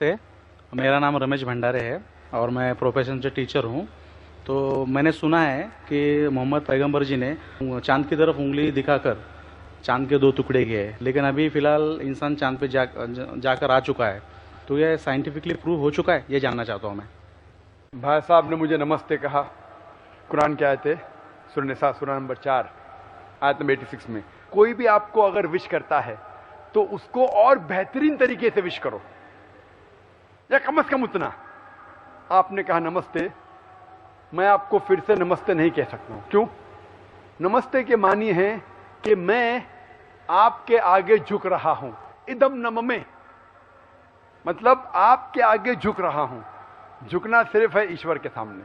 से मेरा नाम रमेश भंडारे है और मैं प्रोफेशन से टीचर हूँ। तो मैंने सुना है कि मोहम्मद पैगंबर जी ने चांद की तरफ उंगली दिखाकर चांद के दो टुकड़े किए, लेकिन अभी फ़िलहाल इंसान चांद पे जाकर आ चुका है। तो ये साइंटिफिकली प्रूव हो चुका है, ये जानना चाहता हूँ मैं। भाई साहब ने मुझे नमस्ते कहा। कुरान की आयत है सूरह निसा सूरह नंबर 4 आयत नंबर 86 में, कोई भी आपको अगर विश करता है तो उसको और बेहतरीन तरीके से विश करो, या कम से कम उतना। आपने कहा नमस्ते, मैं आपको फिर से नमस्ते नहीं कह सकता हूं। क्यों? नमस्ते के मानी है कि मैं आपके आगे झुक रहा हूं। इदम नममे मतलब आपके आगे झुक रहा हूं। झुकना सिर्फ है ईश्वर के सामने।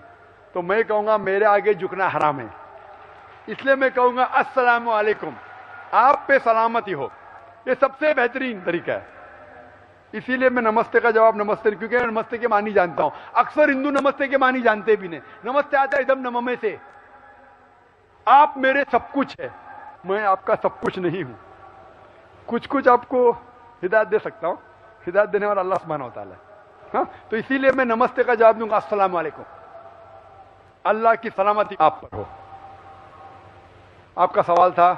तो मैं कहूंगा मेरे आगे झुकना हराम है, इसलिए मैं कहूंगा अस्सलामु अलैकुम, आप पे सलामती हो। ये सबसे बेहतरीन तरीका है। इसीलिए मैं नमस्ते का जवाब नमस्ते, क्योंकि मैं नमस्ते के मानी जानता हूं। अक्सर हिंदू नमस्ते के मानी जानते भी नहीं। नमस्ते आता है एकदम नममे से, आप मेरे सब कुछ है, मैं आपका सब कुछ नहीं हूं। कुछ कुछ आपको हिदायत दे सकता हूं, हिदायत देने वाला अल्लाह सुब्हानहू व तआला है। हाँ, तो इसीलिए मैं नमस्ते का जवाब दूंगा अस्सलाम वालेकुम, अल्लाह की सलामती आप पर हो। आपका सवाल था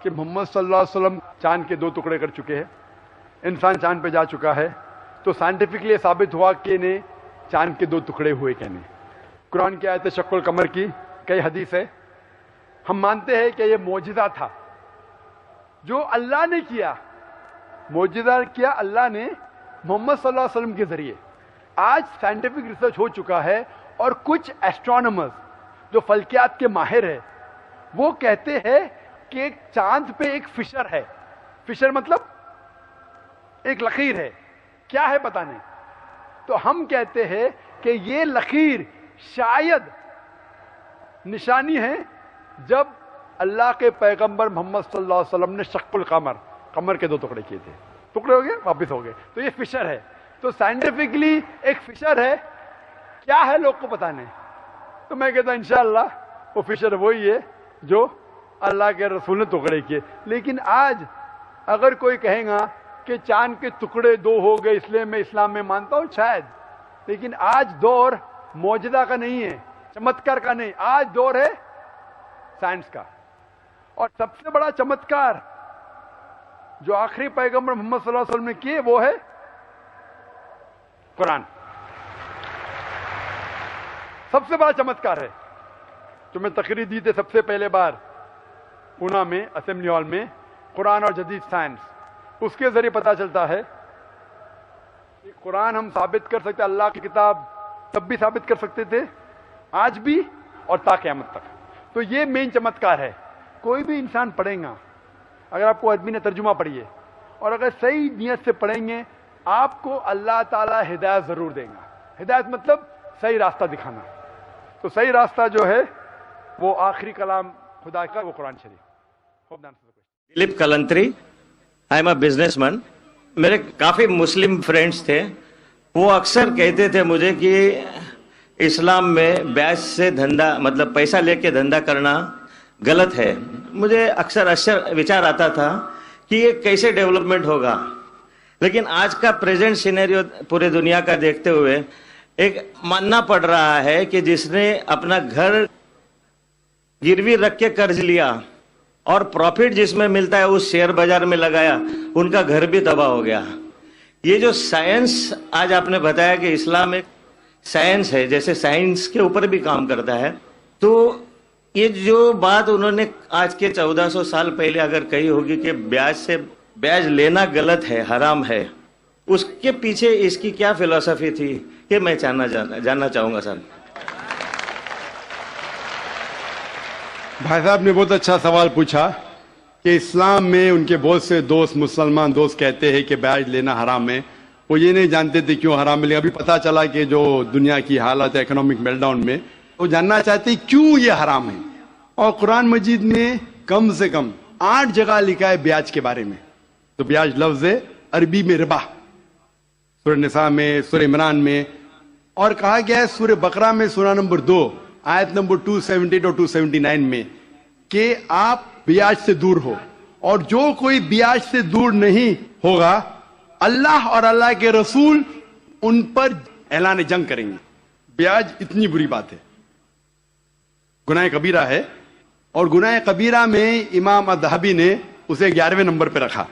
कि मोहम्मद सल्लल्लाहु अलैहि वसल्लम चांद के दो टुकड़े कर चुके हैं, इंसान चांद पे जा चुका है, तो साइंटिफिकली साबित हुआ कि ने चांद के दो टुकड़े हुए कि नहीं। कुरान की आयत शक्कुल कमर की कई हदीस है। हम मानते हैं कि यह मौजिज़ा था जो अल्लाह ने किया। मौजिज़ा किया अल्लाह ने मोहम्मद सल्लल्लाहु अलैहि वसल्लम के जरिए। आज साइंटिफिक रिसर्च हो चुका है और कुछ एस्ट्रोनॉमर्स जो फल्कियात के माहिर है वो कहते हैं कि चांद पे एक फिशर है। फिशर मतलब एक लकीर है। क्या है पता नहीं। तो हम कहते हैं कि ये लकीर शायद निशानी है जब अल्लाह के पैगंबर मोहम्मद सल्लल्लाहु अलैहि वसल्लम ने शक्कुल कमर, कमर के दो टुकड़े किए थे। टुकड़े हो गए, वापिस हो गए, तो ये फिशर है। तो साइंटिफिकली एक फिशर है। क्या है लोग को पता नहीं। तो मैं कहता इंशाअल्लाह वो फिशर वही है जो अल्लाह के रसूल ने टुकड़े किए। लेकिन आज अगर कोई कहेगा कि चांद के टुकड़े दो हो गए इसलिए मैं इस्लाम में मानता हूं, शायद। लेकिन आज दौर मौजदा का नहीं है, चमत्कार का नहीं। आज दौर है साइंस का। और सबसे बड़ा चमत्कार जो आखिरी पैगंबर मोहम्मद सल्लल्लाहु अलैहि वसल्लम ने किए वो है कुरान। सबसे बड़ा चमत्कार है जो मैं तकरीर दी थी सबसे पहले बार पूना में असेंबली हॉल में, कुरान और जदीद साइंस। उसके जरिए पता चलता है कि कुरान हम साबित कर सकते, अल्लाह की किताब तब भी साबित कर सकते थे, आज भी और ता क़यामत तक। तो ये मेन चमत्कार है। कोई भी इंसान पढ़ेगा, अगर आपको अरबी ने तर्जुमा पढ़िए और अगर सही नियत से पढ़ेंगे, आपको अल्लाह ताला हिदायत जरूर देगा। हिदायत मतलब सही रास्ता दिखाना। तो सही रास्ता जो है वो आखिरी कलाम खुदा का, वो कुरान शरीफ। Dilip Kalantri, I am a businessman. मेरे काफ़ी मुस्लिम फ्रेंड्स थे, वो अक्सर कहते थे मुझे कि इस्लाम में ब्याज से धंधा, मतलब पैसा लेके धंधा करना गलत है। मुझे अक्सर विचार आता था कि ये कैसे डेवलपमेंट होगा। लेकिन आज का प्रेजेंट सिनेरियो पूरे दुनिया का देखते हुए एक मानना पड़ रहा है कि जिसने अपना घर गिरवी रख के कर्ज लिया और प्रॉफिट जिसमें मिलता है उस शेयर बाजार में लगाया, उनका घर भी तबाह हो गया। ये जो साइंस आज आपने बताया कि इस्लाम एक साइंस है, जैसे साइंस के ऊपर भी काम करता है, तो ये जो बात उन्होंने आज के 1400 साल पहले अगर कही होगी कि ब्याज लेना गलत है, हराम है, उसके पीछे इसकी क्या फिलॉसफी थी, ये मैं जानना चाहूंगा सर। भाई साहब ने बहुत अच्छा सवाल पूछा कि इस्लाम में उनके बहुत से दोस्त, मुसलमान दोस्त कहते हैं कि ब्याज लेना हराम है। वो ये नहीं जानते थे क्यों हराम है। अभी पता चला कि जो दुनिया की हालत है इकोनॉमिक मेल्टडाउन में, वो जानना चाहते हैं क्यों ये हराम है। और कुरान मजीद में कम से कम 8 जगह लिखा है ब्याज के बारे में। तो ब्याज लफ्ज है अरबी में रिबा, सूरह निसा में, सूरह इमरान में, और कहा गया है सूरह बकरा में सूरह नंबर 2 आयत नंबर 278 और 279 में कि आप ब्याज से दूर हो। और जो कोई ब्याज से दूर नहीं होगा, अल्लाह और अल्लाह के रसूल उन पर ऐलान जंग करेंगे। ब्याज इतनी बुरी बात है, गुनाह कबीरा है, और गुनाह कबीरा में इमाम अज़हबी ने उसे 11वें नंबर पे रखा,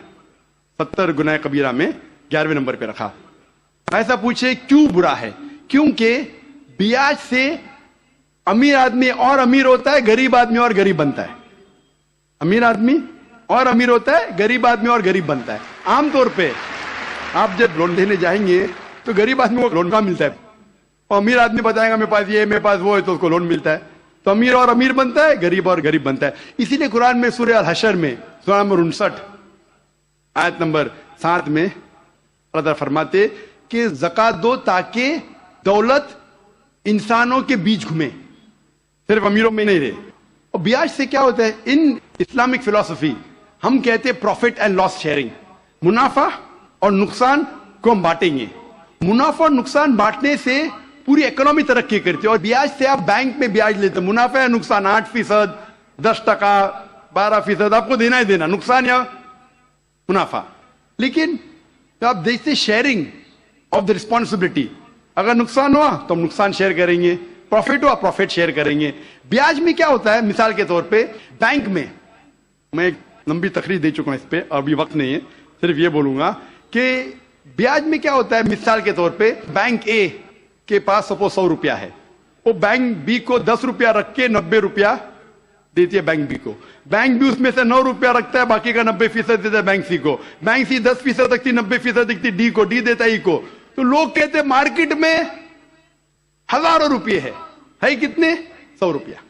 70 गुनाह कबीरा में 11वें नंबर पे रखा। ऐसा पूछे क्यों बुरा है? क्योंकि ब्याज से अमीर आदमी और अमीर होता है, गरीब आदमी और गरीब बनता है। अमीर आदमी और अमीर होता है, गरीब आदमी और गरीब बनता है। आमतौर पे आप जब लोन लेने जाएंगे तो गरीब आदमी को लोन कहाँ मिलता है, और अमीर आदमी बताएगा मेरे पास ये, मेरे पास वो है, तो उसको लोन मिलता है। तो अमीर और अमीर बनता है, गरीब और गरीब बनता है। इसीलिए कुरान में सूरह अल हशर में सूरह नंबर 59 आयत नंबर 7 में अल्लाह फरमाते कि ज़कात दो ताकि दौलत इंसानों के बीच घूमे, सिर्फ अमीरों में नहीं रहे। और ब्याज से क्या होता है? इन इस्लामिक फिलॉसफी हम कहते हैं प्रॉफिट एंड लॉस शेयरिंग, मुनाफा और नुकसान को हम बांटेंगे। मुनाफा और नुकसान बांटने से पूरी इकोनॉमी तरक्की करती है। और ब्याज से आप बैंक में ब्याज लेते हैं, मुनाफा या नुकसान 8%, 10%, 12% आपको देना ही देना, नुकसान या मुनाफा। लेकिन तो आप देखते शेयरिंग ऑफ द रिस्पॉन्सिबिलिटी, अगर नुकसान हुआ तो हम नुकसान शेयर करेंगे, प्रॉफिट हुआ प्रॉफिट शेयर करेंगे। ब्याज में क्या होता है? मिसाल के तौर पे बैंक में, मैं एक लंबी तकरीर दे चुका हूं इस पे, अभी वक्त नहीं है, सिर्फ ये बोलूंगा कि ब्याज में क्या होता है। मिसाल के तौर पे बैंक ए के पास सपोज 100 रुपया है, वो बैंक बी को 10 रुपया रख के 90 रुपया देती है बैंक बी को। बैंक बी उसमें से 9 रुपया रखता है, बाकी का 90% देता है बैंक सी को। बैंक सी 10% रखती, 90% देती डी को, डी देता ई को। तो लोग कहते हैं मार्केट में हजारों रुपये है कितने? 100 रुपया।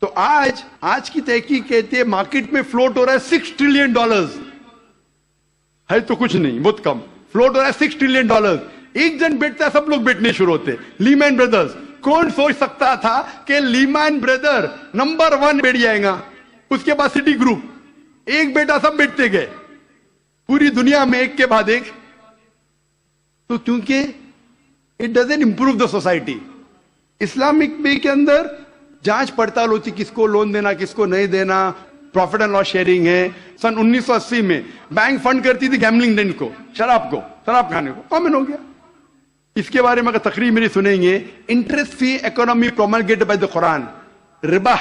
तो आज की तहकीक कहते हैं मार्केट में फ्लोट हो रहा है $6 ट्रिलियन, है तो कुछ नहीं, बहुत कम फ्लोट हो रहा है $6 ट्रिलियन। एक जन बेचता है, सब लोग बेचने शुरू होते। लीमैन ब्रदर्स, कौन सोच सकता था कि लीमैन ब्रदर नंबर 1 बैठ जाएगा, उसके बाद सिटी ग्रुप, एक बेटा सब बेचते गए पूरी दुनिया में एक के बाद एक। तो क्योंकि it doesn't improve the society. Islamic पे के अंदर जांच पड़ताल होती, किसको लोन देना किसको नहीं देना, प्रॉफिट एंड लॉस शेयरिंग है। सन 1980 में बैंक फंड करती थी गैम्बलिंग डेन को, शराब खाने को, कॉमन हो गया। इसके बारे में अगर तकरीर मेरी सुनेंगे, interest free economy promulgated by the Quran, रिबा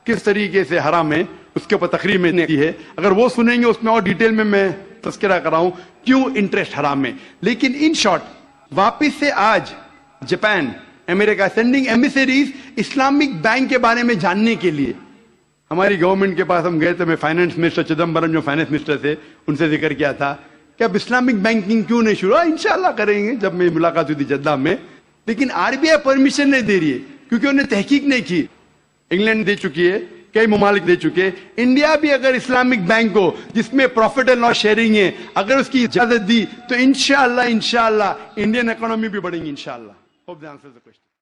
किस तरीके से हराम है, उसके ऊपर तकरीर मैंने की है। अगर वो सुनेंगे उसमें और डिटेल में मैं तस्करा कर रहा हूं क्यों इंटरेस्ट हराम है। लेकिन इन शॉर्ट वापिस से आज Japan, America sending emissaries Islamic bank के बारे में जानने के लिए। हमारी गवर्नमेंट के पास हम गए थे, मैं फाइनेंस मिनिस्टर चिदम्बरम जो फाइनेंस मिनिस्टर थे उनसे जिक्र किया था कि अब इस्लामिक बैंकिंग क्यों नहीं शुरू? इंशाल्लाह करेंगे, जब मेरी मुलाकात हुई थी जद्दा में। लेकिन आरबीआई परमिशन नहीं दे रही है क्योंकि उन्होंने तहकीक नहीं की। इंग्लैंड दे चुकी है, कई ममालिक दे चुके हैं। इंडिया भी अगर इस्लामिक बैंक को जिसमें प्रॉफिट एंड लॉस शेयरिंग है अगर उसकी इजाजत दी तो इंशाल्लाह इंडियन इकोनॉमी भी बढ़ेगी इंशाल्लाह। Hope the answers the question.